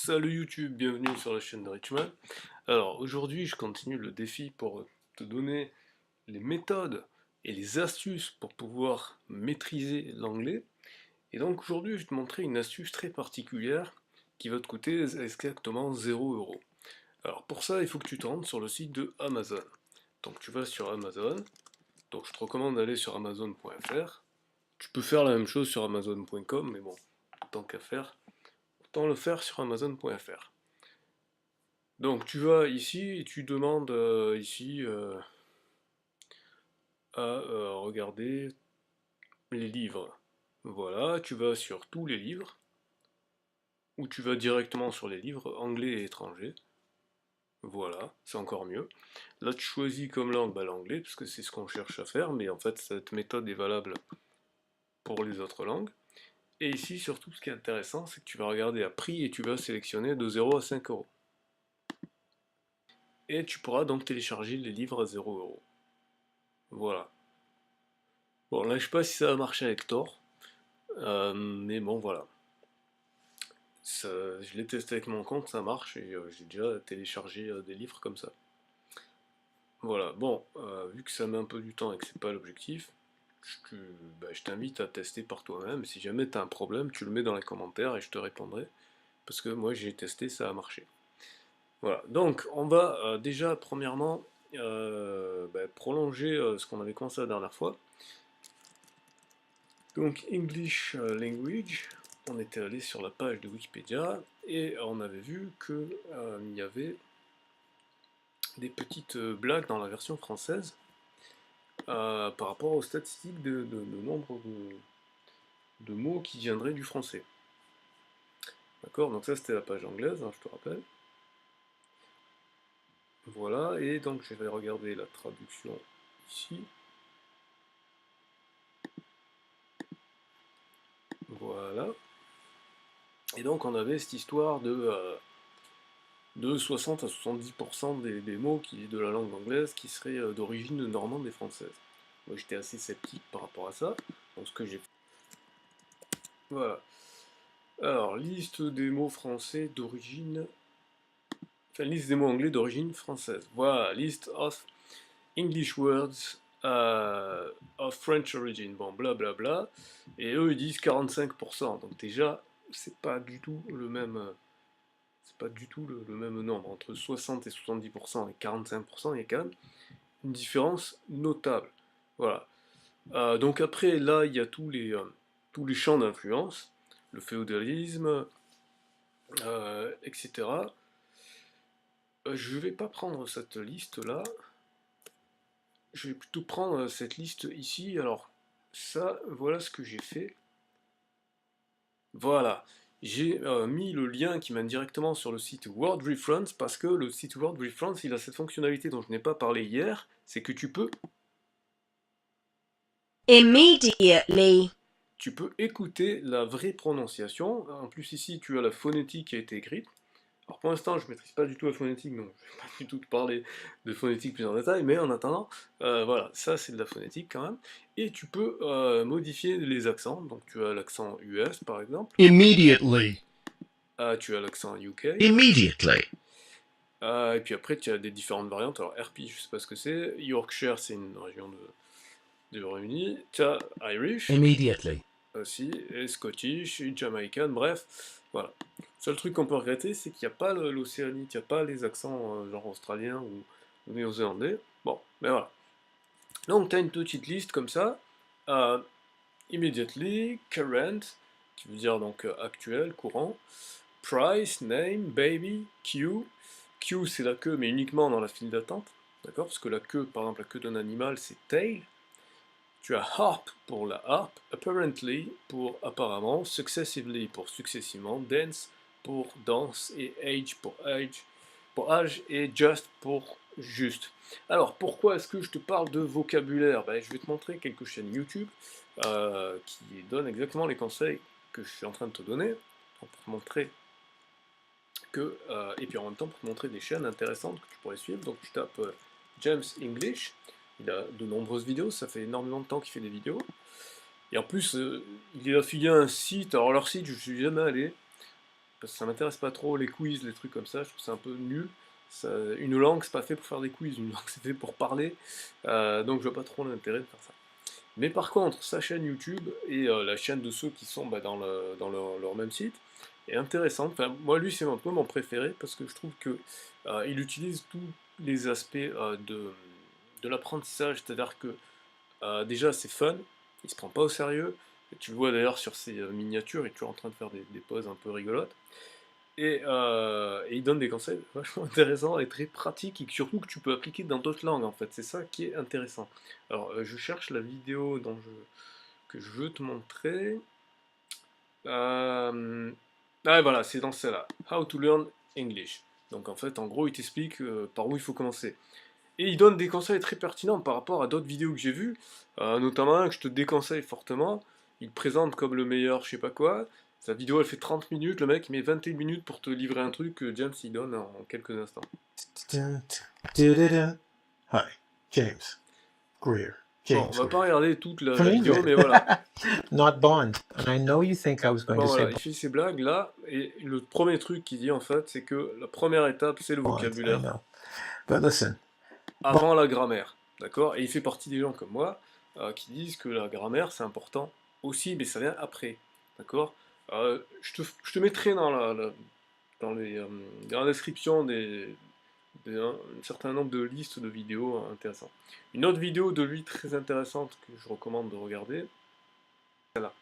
Salut YouTube, bienvenue sur la chaîne de Richman. Alors aujourd'hui je continue le défi pour te donner les méthodes et les astuces pour pouvoir maîtriser l'anglais. Et donc aujourd'hui je vais te montrer une astuce très particulière qui va te coûter exactement 0 €. Alors pour ça il faut que tu te rendes sur le site de Amazon. Donc tu vas sur Amazon, donc je te recommande d'aller sur Amazon.fr. Tu peux faire la même chose sur Amazon.com, mais bon, tant qu'à faire, autant le faire sur Amazon.fr. Donc tu vas ici et tu demandes ici à regarder les livres. Voilà, tu vas sur tous les livres, ou tu vas directement sur les livres anglais et étrangers. Voilà, c'est encore mieux. Là tu choisis comme langue l'anglais, parce que c'est ce qu'on cherche à faire, mais en fait cette méthode est valable pour les autres langues. Et ici surtout ce qui est intéressant, c'est que tu vas regarder à prix et tu vas sélectionner de 0 à 5 €. Et tu pourras donc télécharger les livres à 0 €. Voilà. Bon, là, je sais pas si ça va marcher avec Thor, mais bon, voilà. Je l'ai testé avec mon compte, ça marche, et j'ai déjà téléchargé des livres comme ça. Voilà, bon, vu que ça met un peu du temps et que c'est pas l'objectif, je t'invite à tester par toi-même. Si jamais tu as un problème, tu le mets dans les commentaires et je te répondrai, parce que moi j'ai testé, ça a marché. Voilà, donc on va déjà, premièrement, prolonger ce qu'on avait commencé la dernière fois. Donc English Language, on était allé sur la page de Wikipédia et on avait vu que il y avait des petites blagues dans la version française par rapport aux statistiques de nombre de mots qui viendraient du français. D'accord, donc ça c'était la page anglaise, hein, je te rappelle. Voilà, et donc je vais regarder la traduction ici. Voilà. Et donc on avait cette histoire de 60 à 70% des mots de la langue anglaise qui seraient d'origine normande et française. Moi j'étais assez sceptique par rapport à ça, donc ce que j'ai fait. Voilà. Alors, liste des mots français d'origine. Enfin, liste des mots anglais d'origine française. Voilà, list of English words of French origin. Bon, blablabla. Et eux ils disent 45%. Donc déjà, c'est pas du tout le même. C'est pas du tout le même nombre. Entre 60 et 70% et 45%, il y a quand même une différence notable. Voilà. Donc après, là, il y a tous les champs d'influence, le féodalisme, etc. Je vais pas prendre cette liste-là, je vais plutôt prendre cette liste ici. Alors, ça, voilà ce que j'ai fait. Voilà. J'ai mis le lien qui mène directement sur le site Word Reference, parce que le site Word Reference, il a cette fonctionnalité dont je n'ai pas parlé hier, c'est que Immediately. tu peux écouter la vraie prononciation. En plus ici, tu as la phonétique qui a été écrite. Alors pour l'instant, je ne maîtrise pas du tout la phonétique, donc je ne vais pas du tout te parler de phonétique plus en détail, mais en attendant, voilà, ça c'est de la phonétique quand même. Et tu peux modifier les accents, donc tu as l'accent US par exemple, Immediately. tu as l'accent UK, Immediately. et puis après tu as des différentes variantes. Alors RP, je sais pas ce que c'est, Yorkshire c'est une région du Royaume-Uni, tu as Irish Immediately. aussi, et Scottish, et Jamaican, bref, voilà. Seul truc qu'on peut regretter, c'est qu'il n'y a pas l'Océanie, il n'y a pas les accents genre australiens ou néo-zélandais. Bon, mais voilà. Donc tu as une petite liste comme ça. euh, Immediately, current, qui veut dire donc actuel, courant. Price, name, baby, queue. Queue c'est la queue, mais uniquement dans la file d'attente. D'accord? Parce que la queue, par exemple, la queue d'un animal, c'est tail. Tu as harp pour la harpe, apparently pour apparemment, successively pour successivement, dance pour danse et age pour âge et just pour juste. Alors pourquoi est-ce que je te parle de vocabulaire? Je vais te montrer quelques chaînes YouTube qui donnent exactement les conseils que je suis en train de te donner pour te montrer et puis en même temps pour te montrer des chaînes intéressantes que tu pourrais suivre. Donc je tape James English. Il a de nombreuses vidéos, ça fait énormément de temps qu'il fait des vidéos. Et en plus, il est affilié à un site, alors leur site, je ne suis jamais allé. parce que ça m'intéresse pas trop les quiz, les trucs comme ça, je trouve ça un peu nul. Une langue, c'est pas fait pour faire des quiz, une langue, c'est fait pour parler, donc je vois pas trop l'intérêt de faire ça. Mais par contre, sa chaîne YouTube et la chaîne de ceux qui sont dans leur même site est intéressante. Enfin, moi, lui, c'est un peu mon préféré parce que je trouve que il utilise tous les aspects de l'apprentissage, c'est-à-dire que déjà, c'est fun, il se prend pas au sérieux. Et tu le vois d'ailleurs sur ses miniatures, il est toujours en train de faire des poses un peu rigolotes. Et il donne des conseils vachement intéressants et très pratiques, et surtout que tu peux appliquer dans d'autres langues en fait. C'est ça qui est intéressant. Alors, je cherche la vidéo que je veux te montrer. Ah, voilà, c'est dans celle-là. How to learn English. Donc en fait, en gros, il t'explique par où il faut commencer. Et il donne des conseils très pertinents par rapport à d'autres vidéos que j'ai vues, notamment un que je te déconseille fortement. Il te présente comme le meilleur, je sais pas quoi. Sa vidéo elle fait 30 minutes, le mec il met 21 minutes pour te livrer un truc que James il donne en quelques instants. Hi, James Greer. Bon, James on va pas Greer. regarder toute la From vidéo, England. mais voilà. Not Bond. And I know you think I was going Bon to say voilà, il fait ses blagues là, et le premier truc qu'il dit en fait, c'est que la première étape c'est le Bond. I vocabulaire know. But listen. avant la grammaire, d'accord? Et il fait partie des gens comme moi qui disent que la grammaire c'est important aussi, mais ça vient après, d'accord? Je te mettrai dans la description un certain nombre de listes de vidéos intéressantes. Une autre vidéo de lui très intéressante que je recommande de regarder, celle-là.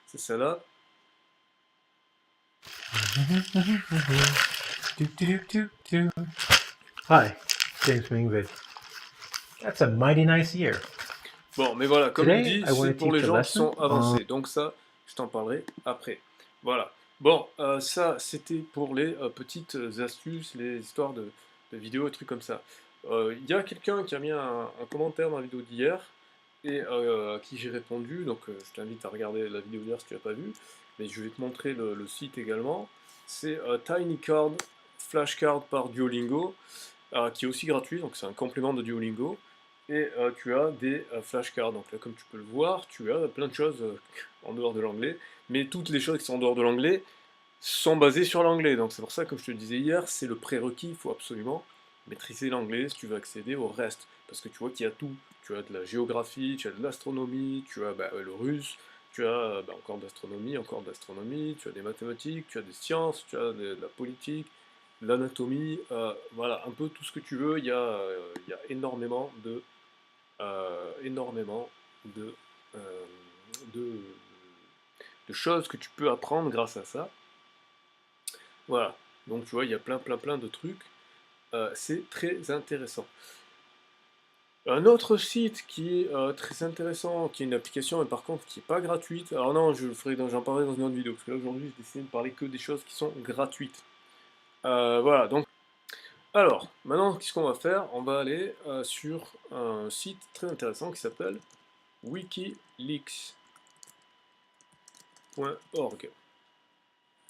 C'est celle-là. Hi, James from England. That's a mighty nice year. Bon, mais voilà, comme il Today, dit, I want c'est to pour les teach a gens qui lesson sont avancés. Donc ça, je t'en parlerai après. Voilà. Bon, ça, c'était pour les petites astuces, les histoires de vidéos, et trucs comme ça. Il y a quelqu'un qui a mis un commentaire dans la vidéo d'hier et à qui j'ai répondu. Donc je t'invite à regarder la vidéo d'hier si tu l'as pas vue. Mais je vais te montrer le site également. C'est TinyCard Flashcard par Duolingo, qui est aussi gratuit. Donc c'est un complément de Duolingo. Et tu as des flashcards. Donc là, comme tu peux le voir, tu as plein de choses en dehors de l'anglais. Mais toutes les choses qui sont en dehors de l'anglais sont basées sur l'anglais. Donc c'est pour ça, comme je te le disais hier, c'est le prérequis. Il faut absolument maîtriser l'anglais si tu veux accéder au reste. Parce que tu vois qu'il y a tout. Tu as de la géographie, tu as de l'astronomie, tu as le russe, tu as encore de l'astronomie, tu as des mathématiques, tu as des sciences, tu as de la politique, de l'anatomie, voilà, un peu tout ce que tu veux. Il y a énormément de, euh, de, de choses que tu peux apprendre grâce à ça. Voilà, donc tu vois, il y a plein de trucs. C'est très intéressant. Un autre site qui est très intéressant, qui est une application, mais par contre qui n'est pas gratuite. Alors non, j'en parlerai dans une autre vidéo, parce que là aujourd'hui j'ai décidé de parler que des choses qui sont gratuites. Voilà, donc. Alors, maintenant, qu'est-ce qu'on va faire? On va aller sur un site très intéressant qui s'appelle wikileaks.org.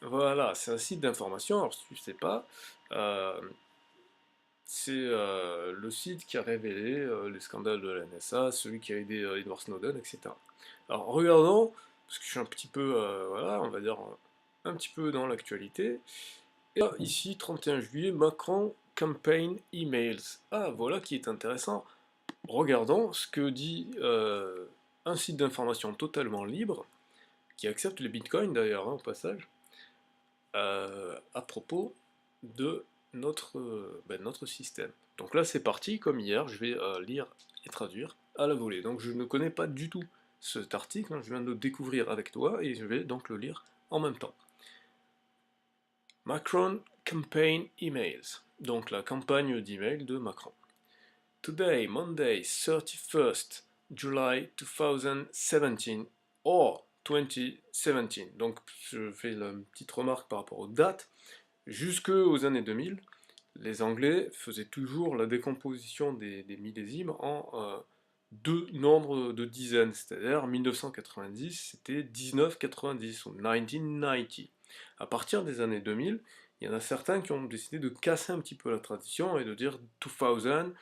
Voilà, c'est un site d'information. Alors, si tu ne sais pas, euh, c'est le site qui a révélé les scandales de la NSA, celui qui a aidé Edward Snowden, etc. Alors, regardons, parce que je suis un petit peu, voilà, on va dire, un petit peu dans l'actualité. Et là, ici, 31 juillet, Macron Campaign Emails. Ah, voilà qui est intéressant. Regardons ce que dit un site d'information totalement libre, qui accepte les bitcoins d'ailleurs, au passage, à propos de notre système. Donc là, c'est parti, comme hier, je vais lire et traduire à la volée. Donc je ne connais pas du tout cet article, hein, je viens de le découvrir avec toi, et je vais donc le lire en même temps. Macron Campaign Emails, donc la campagne d'email de Macron. Today, Monday, 31st July 2017, or 2017. Donc, je fais une petite remarque par rapport aux dates. Jusqu'aux années 2000, les Anglais faisaient toujours la décomposition des millésimes en deux nombres de dizaines. C'est-à-dire, 1990, c'était 1990 ou 1990. À partir des années 2000, il y en a certains qui ont décidé de casser un petit peu la tradition et de dire 2000,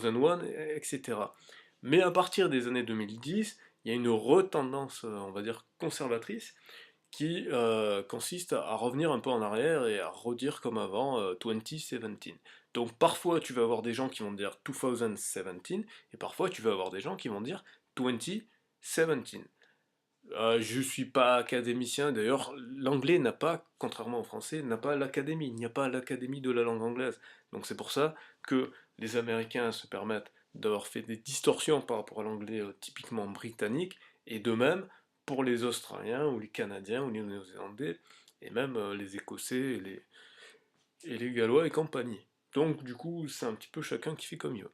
2001, etc. Mais à partir des années 2010, il y a une retendance, on va dire, conservatrice, qui consiste à revenir un peu en arrière et à redire comme avant 2017. Donc parfois tu vas avoir des gens qui vont dire 2017 et parfois tu vas avoir des gens qui vont dire 2017. Je suis pas académicien, d'ailleurs l'anglais n'a pas, contrairement au français, n'a pas l'académie, il n'y a pas l'académie de la langue anglaise. Donc c'est pour ça que les Américains se permettent d'avoir fait des distorsions par rapport à l'anglais typiquement britannique, et de même pour les Australiens ou les Canadiens ou les Néo-Zélandais, et même les Écossais et les Gallois et compagnie. Donc du coup c'est un petit peu chacun qui fait comme il veut.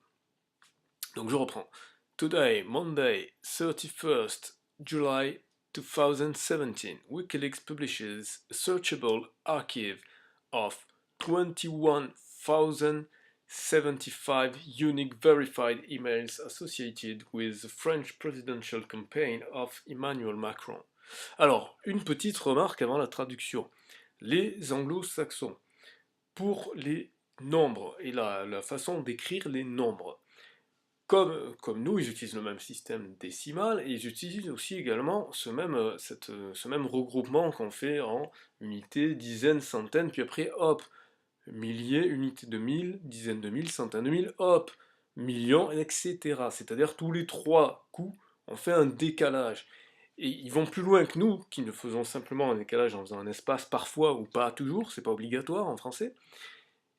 Donc je reprends. Today, Monday, 31st July 2017, WikiLeaks publishes a searchable archive of 21,075 unique verified emails associated with the French presidential campaign of Emmanuel Macron. Alors, une petite remarque avant la traduction. Les anglo-saxons, pour les nombres et la façon d'écrire les nombres, comme nous, ils utilisent le même système décimal et ils utilisent aussi également ce même regroupement qu'on fait en unités, dizaines, centaines, puis après, hop, milliers, unités de mille, dizaines de mille, centaines de mille, hop, millions, etc. C'est-à-dire tous les trois coups, on fait un décalage. Et ils vont plus loin que nous, qui ne faisons simplement un décalage en faisant un espace parfois ou pas toujours, c'est pas obligatoire en français.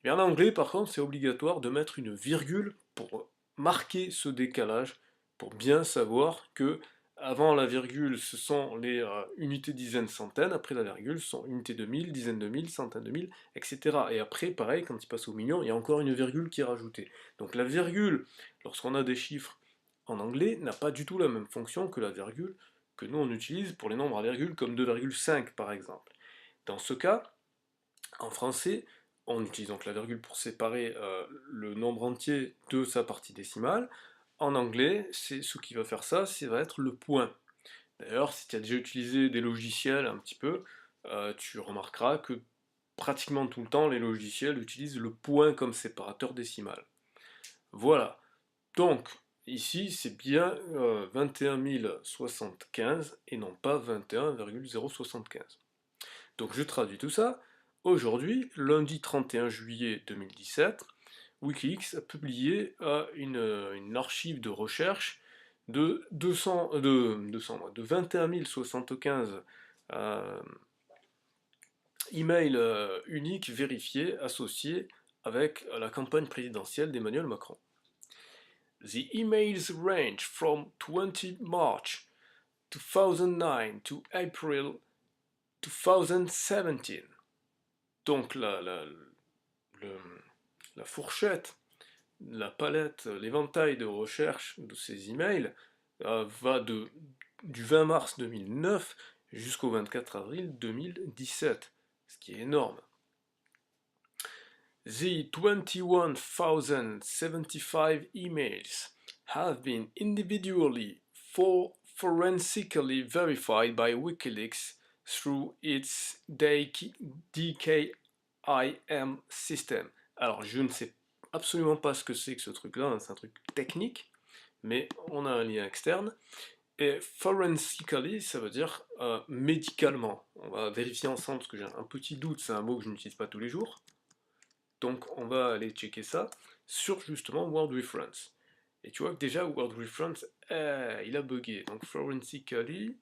Et en anglais, par contre, c'est obligatoire de mettre une virgule pour marquer ce décalage, pour bien savoir que avant la virgule, ce sont les unités dizaines, centaines, après la virgule, ce sont unités de mille, dizaines de mille, centaines de mille, etc. Et après, pareil, quand il passe au million, il y a encore une virgule qui est rajoutée. Donc la virgule, lorsqu'on a des chiffres en anglais, n'a pas du tout la même fonction que la virgule que nous on utilise pour les nombres à virgule, comme 2,5 par exemple. Dans ce cas, en français, on utilise donc la virgule pour séparer le nombre entier de sa partie décimale. En anglais, c'est ce qui va faire ça, ça va être le point. D'ailleurs, si tu as déjà utilisé des logiciels un petit peu, tu remarqueras que pratiquement tout le temps, les logiciels utilisent le point comme séparateur décimal. Voilà. Donc, ici, c'est bien 21 075 et non pas 21,075. Donc je traduis tout ça. Aujourd'hui, lundi 31 juillet 2017, Wikileaks a publié une archive de recherche de 21 075 emails uniques vérifiés associés avec la campagne présidentielle d'Emmanuel Macron. The emails range from 20 March 2009 to April 2017. Donc la fourchette, la palette, l'éventail de recherche de ces emails va du 20 mars 2009 jusqu'au 24 avril 2017, ce qui est énorme. The 21,075 emails have been individually forensically verified by Wikileaks through its DKIM system. Alors, je ne sais absolument pas ce que c'est que ce truc-là, hein, c'est un truc technique, mais on a un lien externe. Et forensically, ça veut dire médicalement. On va vérifier ensemble parce que j'ai un petit doute, c'est un mot que je n'utilise pas tous les jours. Donc, on va aller checker ça sur justement Word Reference. Et tu vois que déjà, Word Reference, il a bugué. Donc, forensically,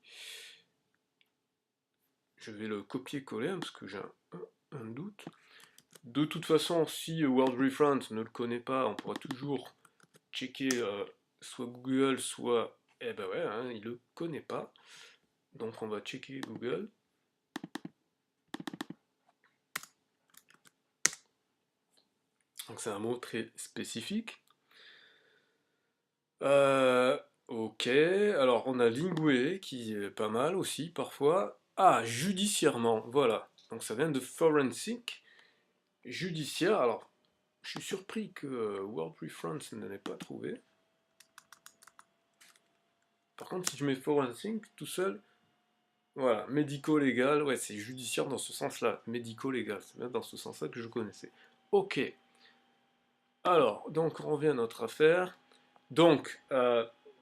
je vais le copier-coller hein, parce que j'ai un doute. De toute façon, si Word Reference ne le connaît pas, on pourra toujours checker soit Google, soit... Eh ben ouais, hein, il le connaît pas. Donc on va checker Google. Donc c'est un mot très spécifique. Ok, alors on a Lingué qui est pas mal aussi parfois. Ah, judiciairement, voilà. Donc ça vient de forensic. Judiciaire, alors je suis surpris que Word Reference ne l'ait pas trouvé. Par contre, si je mets forensic tout seul, voilà, médico-légal, ouais, c'est judiciaire dans ce sens-là. Médico-légal, c'est bien dans ce sens-là que je connaissais. Ok. Alors, donc on revient à notre affaire. Donc,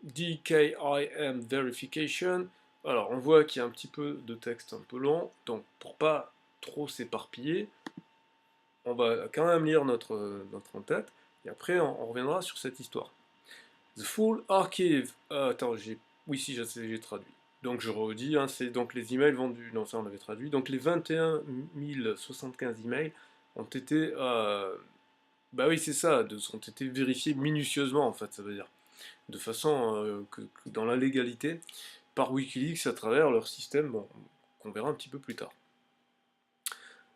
DKIM verification, Alors, on voit qu'il y a un petit peu de texte un peu long, donc pour pas trop s'éparpiller, on va quand même lire notre en-tête, et après on reviendra sur cette histoire. The full archive. Attends, oui, si, j'ai traduit. Donc je redis, hein, c'est donc les emails vendus. Non, ça on l'avait traduit. Donc les 21 075 emails ont été. Bah oui, c'est ça, ont été vérifiés minutieusement, en fait, ça veut dire. De façon que dans la légalité, par Wikileaks à travers leur système, bon, qu'on verra un petit peu plus tard.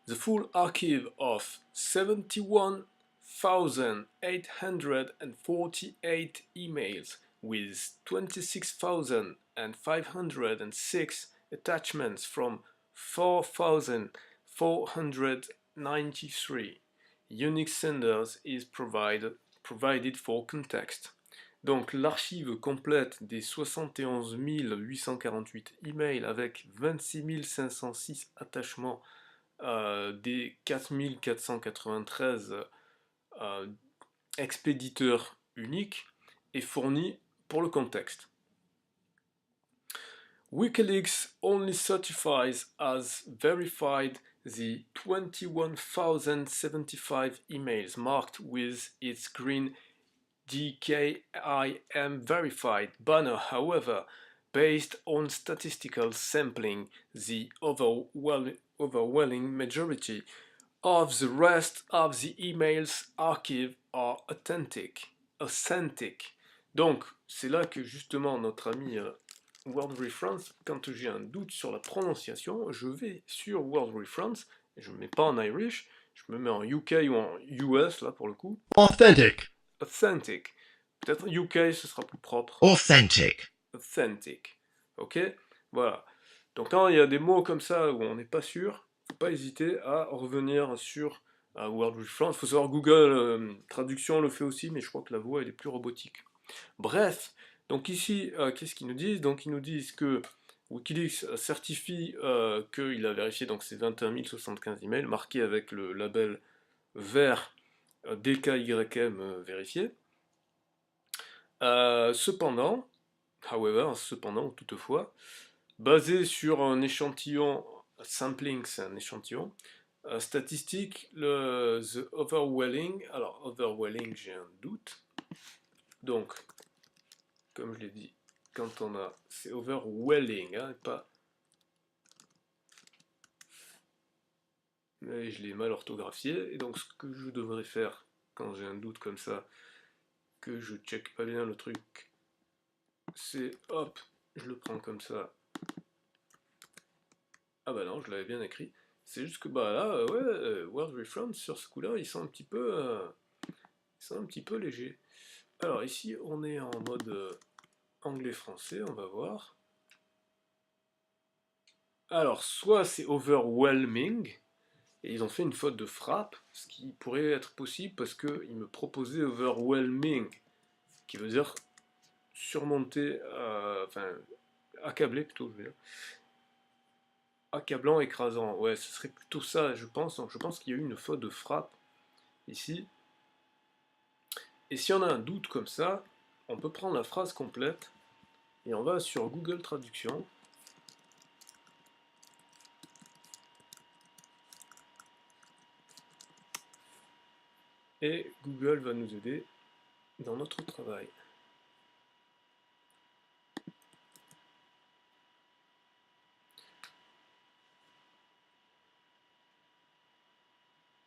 The full archive of 71,848 emails with 26,506 attachments from 4,493 Unix senders is provided for context. Donc l'archive complète des 71 848 emails avec 26 506 attachements des 4493 expéditeurs uniques est fournie pour le contexte. WikiLeaks only certifies as verified the 21,075 emails marked with its green DKIM verified banner. However, based on statistical sampling, the overwhelming majority of the rest of the emails archive are authentic. Donc, c'est là que justement notre ami World Reference, quand j'ai un doute sur la prononciation, je vais sur World Reference, et je ne me mets pas en Irish, je me mets en UK ou en US, là pour le coup. Authentic. Authentic. Peut-être UK, ce sera plus propre. Authentic. Authentic. Ok? Voilà. Donc quand il y a des mots comme ça où on n'est pas sûr, faut pas hésiter à revenir sur Word Reference. Il faut savoir Google Traduction le fait aussi, mais je crois que la voix elle est plus robotique. Bref, donc ici, qu'est-ce qu'ils nous disent? Donc ils nous disent que Wikileaks certifie qu'il a vérifié donc ces 21 075 emails marqués avec le label vert DKYM vérifié. Cependant, ou toutefois, basé sur un échantillon, sampling c'est un échantillon, statistique, the overwhelming, alors overwhelming j'ai un doute, donc, comme je l'ai dit, quand on a, c'est overwhelming, hein, pas, mais je l'ai mal orthographié, et donc ce que je devrais faire quand j'ai un doute comme ça, que je check pas bien le truc, c'est hop, je le prends comme ça. Ah bah non, je l'avais bien écrit. C'est juste que bah là, ouais, Word Reference sur ce coup-là, ils sont un petit peu, légers. Alors ici, on est en mode anglais-français, on va voir. Alors, soit c'est overwhelming, et ils ont fait une faute de frappe, ce qui pourrait être possible parce qu'ils me proposaient overwhelming, qui veut dire surmonter, enfin, accabler plutôt, je veux dire. Accablant, écrasant, ouais, ce serait plutôt ça, je pense. Donc je pense qu'il y a eu une faute de frappe ici. Et si on a un doute comme ça, on peut prendre la phrase complète et on va sur Google Traduction. Et Google va nous aider dans notre travail.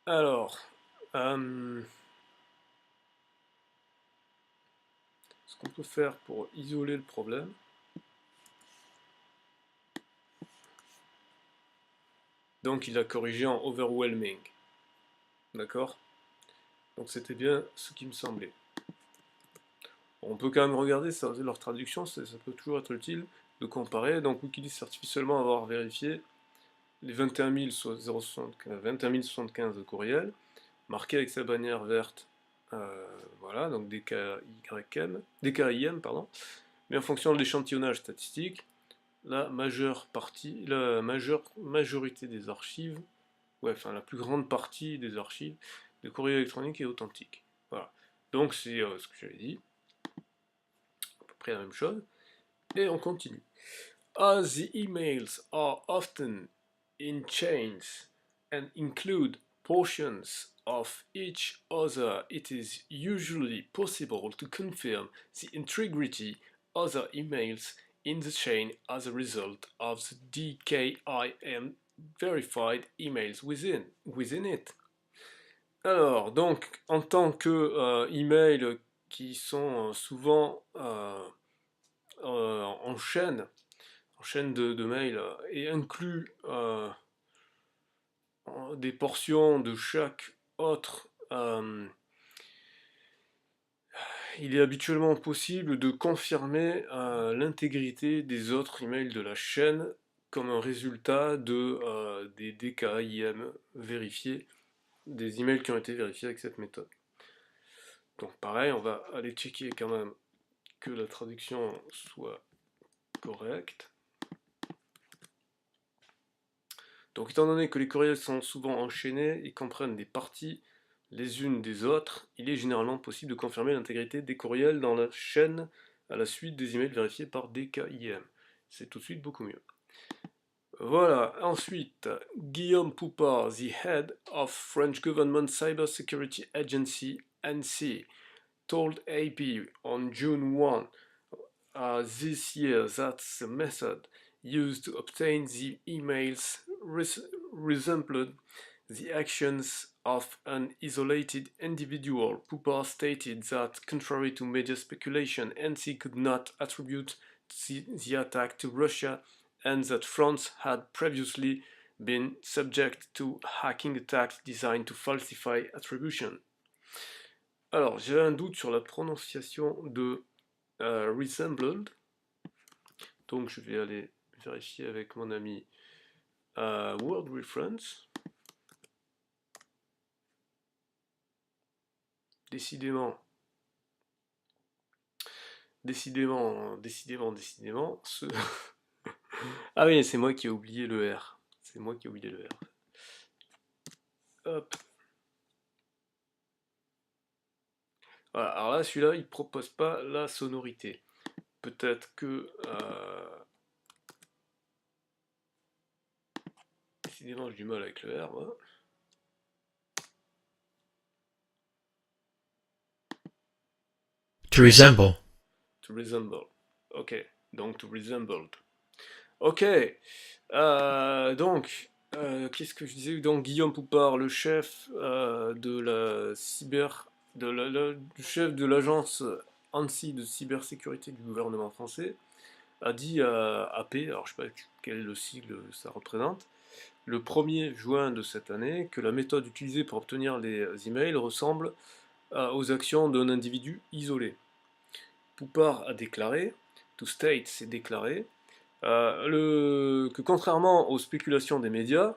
Alors, ce qu'on peut faire pour isoler le problème, donc il a corrigé en overwhelming, d'accord? Donc c'était bien ce qui me semblait. On peut quand même regarder ça, leur traduction, ça peut toujours être utile de comparer. Donc Wikileaks certifie seulement avoir vérifié les 21 075 courriels, marqués avec sa bannière verte, voilà, donc DKIM, pardon, mais en fonction de l'échantillonnage statistique, la majorité des archives, ouais, enfin la plus grande partie des archives de courrier électronique est authentique. Voilà. Donc c'est ce que j'avais dit, à peu près la même chose, et on continue. As the emails are often in chains and include portions of each other, it is usually possible to confirm the integrity of the emails in the chain as a result of the DKIM verified emails within it. Alors, donc, en tant que emails qui sont souvent en chaîne de mails et inclut des portions de chaque autre, il est habituellement possible de confirmer l'intégrité des autres emails de la chaîne comme un résultat des DKIM vérifiés, des emails qui ont été vérifiés avec cette méthode. Donc pareil, on va aller checker quand même que la traduction soit correcte. Donc étant donné que les courriels sont souvent enchaînés et comprennent des parties les unes des autres, il est généralement possible de confirmer l'intégrité des courriels dans la chaîne à la suite des emails vérifiés par DKIM. C'est tout de suite beaucoup mieux. Voilà, ensuite, Guillaume Poupard, the head of French Government Cybersecurity Agency, ANSSI, told AP on June 1 this year that the method used to obtain the emails resembled the actions of an isolated individual. Poupard stated that, contrary to media speculation, ANSSI could not attribute the attack to Russia and that France had previously been subject to hacking attacks designed to falsify attribution. Alors, j'ai un doute sur la prononciation de resembled, donc je vais aller vérifier avec mon ami Word Reference. Décidément, ce... Ah oui, c'est moi qui ai oublié le R. C'est moi qui ai oublié le R. Hop. Voilà, alors là, celui-là, il propose pas la sonorité. Peut-être que... Décidément, j'ai du mal avec le R, moi. To resemble. To resemble. Ok, donc to resembled. Ok, donc, qu'est-ce que je disais? Donc, Guillaume Poupard, le chef de la du chef de l'agence ANSSI de cybersécurité du gouvernement français, a dit à AP, alors je ne sais pas quel est le sigle ça représente, le 1er juin de cette année, que la méthode utilisée pour obtenir les emails ressemble aux actions d'un individu isolé. Poupard a déclaré, to state, c'est déclaré, que contrairement aux spéculations des médias,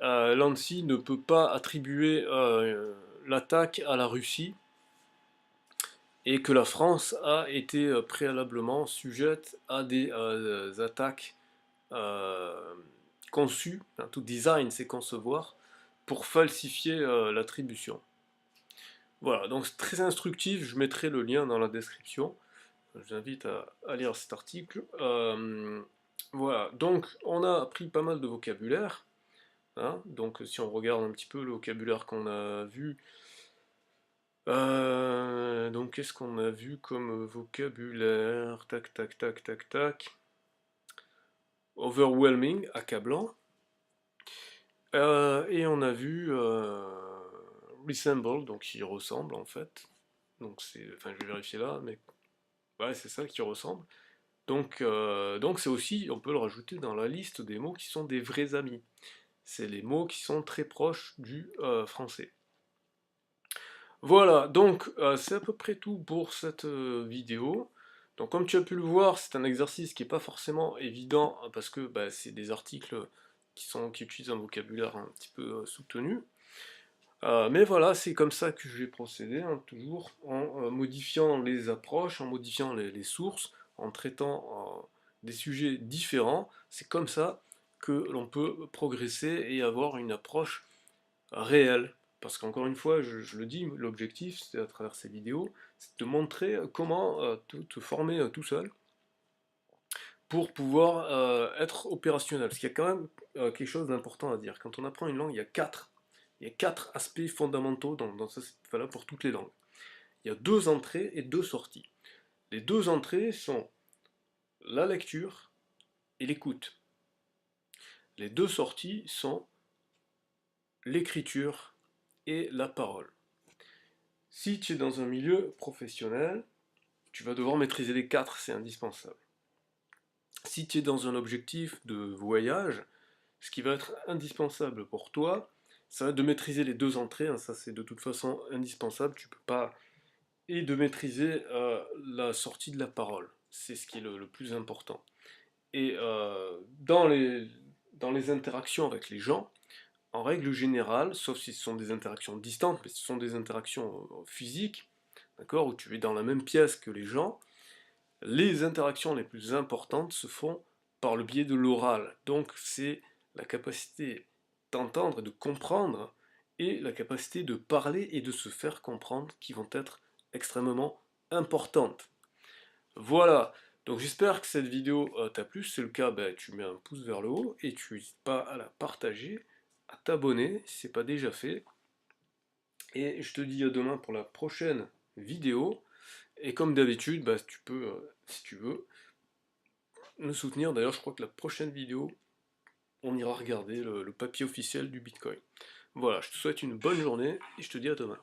l'ANSSI ne peut pas attribuer l'attaque à la Russie et que la France a été préalablement sujette à des attaques conçues, tout design c'est concevoir, pour falsifier l'attribution. Voilà, donc c'est très instructif, je mettrai le lien dans la description. Je vous invite à lire cet article. Voilà, donc on a appris pas mal de vocabulaire. Hein, donc si on regarde un petit peu le vocabulaire qu'on a vu, donc qu'est-ce qu'on a vu comme vocabulaire? Tac, tac, tac, tac, tac. Overwhelming, accablant. Et on a vu resemble, donc qui ressemble en fait. Donc c'est, enfin je vais vérifier là, mais ouais c'est ça qui ressemble. Donc c'est aussi, on peut le rajouter dans la liste des mots qui sont des vrais amis. C'est les mots qui sont très proches du français. Voilà, donc c'est à peu près tout pour cette vidéo. Donc comme tu as pu le voir, c'est un exercice qui n'est pas forcément évident parce que c'est des articles qui utilisent un vocabulaire un petit peu soutenu. Mais voilà, c'est comme ça que je vais procéder, hein, toujours en modifiant les approches, en modifiant les sources, en traitant des sujets différents. C'est comme ça que l'on peut progresser et avoir une approche réelle. Parce qu'encore une fois, je le dis, l'objectif, c'est à travers ces vidéos, c'est de montrer comment te former tout seul pour pouvoir être opérationnel. Parce qu'il y a quand même quelque chose d'important à dire. Quand on apprend une langue, il y a quatre aspects fondamentaux dans ça, c'est valable pour toutes les langues. Il y a 2 entrées et 2 sorties. Les 2 entrées sont la lecture et l'écoute. Les 2 sorties sont l'écriture et la parole. Si tu es dans un milieu professionnel, tu vas devoir maîtriser les 4, c'est indispensable. Si tu es dans un objectif de voyage, ce qui va être indispensable pour toi, ça va être de maîtriser les 2 entrées, hein, ça c'est de toute façon indispensable, tu peux pas, et de maîtriser la sortie de la parole, c'est ce qui est le plus important. Et dans les interactions avec les gens, en règle générale, sauf si ce sont des interactions distantes, mais ce sont des interactions physiques, d'accord, où tu es dans la même pièce que les gens, les interactions les plus importantes se font par le biais de l'oral. Donc c'est la capacité d'entendre et de comprendre et la capacité de parler et de se faire comprendre qui vont être extrêmement importantes. Voilà, donc j'espère que cette vidéo t'a plu. Si c'est le cas, ben, tu mets un pouce vers le haut et tu n'hésites pas à la partager, à t'abonner si ce n'est pas déjà fait. Et je te dis à demain pour la prochaine vidéo. Et comme d'habitude, bah, tu peux, si tu veux, me soutenir. D'ailleurs, je crois que la prochaine vidéo, on ira regarder le papier officiel du Bitcoin. Voilà, je te souhaite une bonne journée et je te dis à demain.